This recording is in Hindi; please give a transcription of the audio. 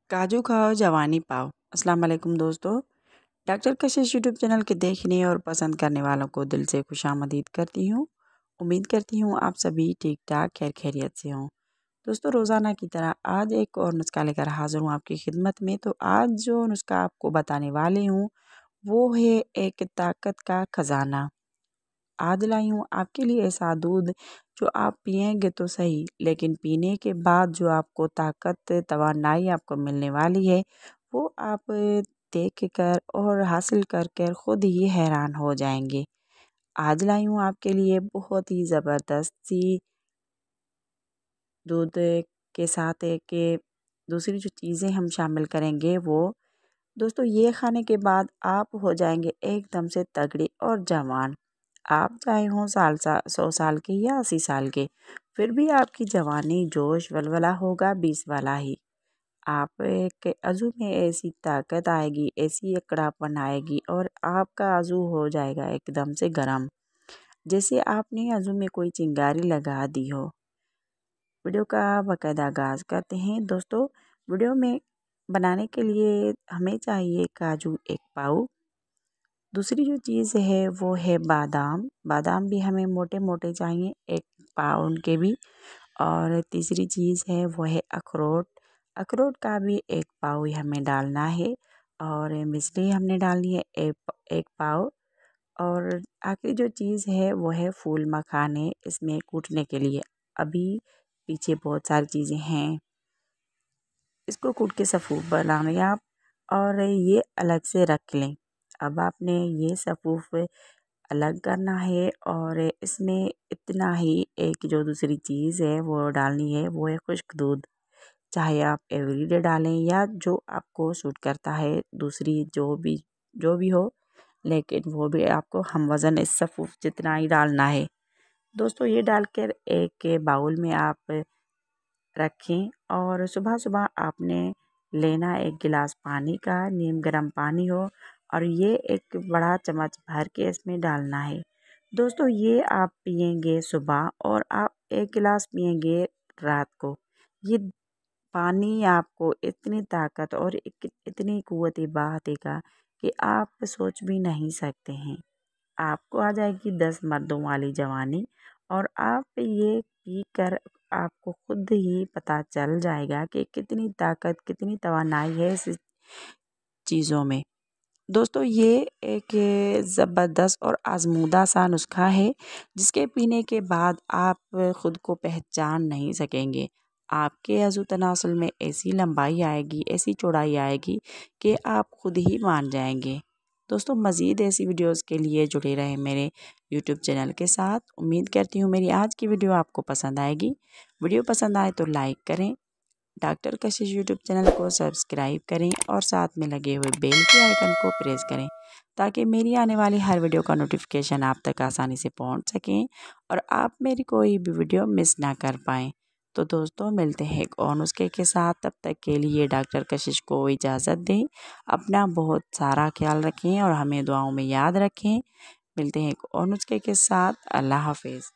काजू खाओ जवानी पाओ। अस्सलाम वालेकुम दोस्तों, डॉक्टर कशिश यूट्यूब चैनल के देखने और पसंद करने वालों को दिल से खुशामदीद करती हूँ। उम्मीद करती हूँ आप सभी ठीक ठाक खैर खैरियत से हों। दोस्तों, रोज़ाना की तरह आज एक और नुस्खा लेकर हाज़िर हूँ आपकी खिदमत में। तो आज जो नुस्खा आपको बताने वाली हूँ वो है एक ताकत का ख़जाना। आज लाई हूँ आपके लिए ऐसा दूध जो आप पिएंगे तो सही, लेकिन पीने के बाद जो आपको ताकत तवानाई आपको मिलने वाली है वो आप देख कर और हासिल कर कर ख़ुद ही हैरान हो जाएंगे। आज लाई हूँ आपके लिए बहुत ही ज़बरदस्त सी दूध के साथ एक दूसरी जो चीज़ें हम शामिल करेंगे वो दोस्तों ये खाने के बाद आप हो जाएंगे एकदम से तगड़े और जवान। आप चाहे हों 100 साल के या 80 साल के, फिर भी आपकी जवानी जोश वलवला होगा 20 वाला ही। आप एक अज़ू में ऐसी ताकत आएगी, ऐसी कड़ापन आएगी और आपका अज़ू हो जाएगा एकदम से गरम, जैसे आपने अज़ू में कोई चिंगारी लगा दी हो। वीडियो का बाकायदा आगाज़ करते हैं। दोस्तों, वीडियो में बनाने के लिए हमें चाहिए काजू 1 पाव। दूसरी जो चीज़ है वो है बादाम। बादाम भी हमें मोटे मोटे चाहिए 1 पाउंड के भी। और तीसरी चीज़ है वो है अखरोट। अखरोट का भी 1 पाव ही हमें डालना है। और मिश्री हमने डालनी है 1 पाव। और आखिरी जो चीज़ है वो है फूल मखाने इसमें कूटने के लिए। अभी पीछे बहुत सारी चीज़ें हैं, इसको कूट के सफ़ूफ बना लें आप और ये अलग से रख लें। अब आपने ये सफ़ूफ अलग करना है और इसमें इतना ही एक जो दूसरी चीज़ है वो डालनी है, वो है खुश्क दूध। चाहे आप एवरीडे डालें या जो आपको सूट करता है, दूसरी जो भी हो, लेकिन वो भी आपको हम वज़न इस सफ़ूफ जितना ही डालना है। दोस्तों, ये डालकर एक बाउल में आप रखें और सुबह सुबह आपने लेना 1 गिलास पानी का, नीम गर्म पानी हो और ये एक बड़ा चम्मच भर के इसमें डालना है। दोस्तों, ये आप पिएंगे सुबह और आप 1 गिलास पिएंगे रात को। ये पानी आपको इतनी ताकत और इतनी कुव्वत बाह देगा कि आप सोच भी नहीं सकते हैं। आपको आ जाएगी 10 मर्दों वाली जवानी और आप ये पी कर आपको खुद ही पता चल जाएगा कि कितनी ताकत कितनी तवानाई है इस चीज़ों में। दोस्तों, ये एक ज़बरदस्त और आज़मूदा सा नुस्खा है जिसके पीने के बाद आप ख़ुद को पहचान नहीं सकेंगे। आपके अज़ू तनासुल में ऐसी लंबाई आएगी, ऐसी चौड़ाई आएगी कि आप खुद ही मान जाएंगे। दोस्तों, मज़ीद ऐसी वीडियोस के लिए जुड़े रहें मेरे यूट्यूब चैनल के साथ। उम्मीद करती हूँ मेरी आज की वीडियो आपको पसंद आएगी। वीडियो पसंद आए तो लाइक करें, डॉक्टर कशिश यूट्यूब चैनल को सब्सक्राइब करें और साथ में लगे हुए बेल के आइकन को प्रेस करें ताकि मेरी आने वाली हर वीडियो का नोटिफिकेशन आप तक आसानी से पहुंच सकें और आप मेरी कोई भी वीडियो मिस ना कर पाएँ। तो दोस्तों, मिलते हैं एक और नुस्खे के साथ। तब तक के लिए डॉक्टर कशिश को इजाज़त दें। अपना बहुत सारा ख्याल रखें और हमें दुआओं में याद रखें। मिलते हैं एक और नुस्खे के साथ। अल्लाह हाफिज़।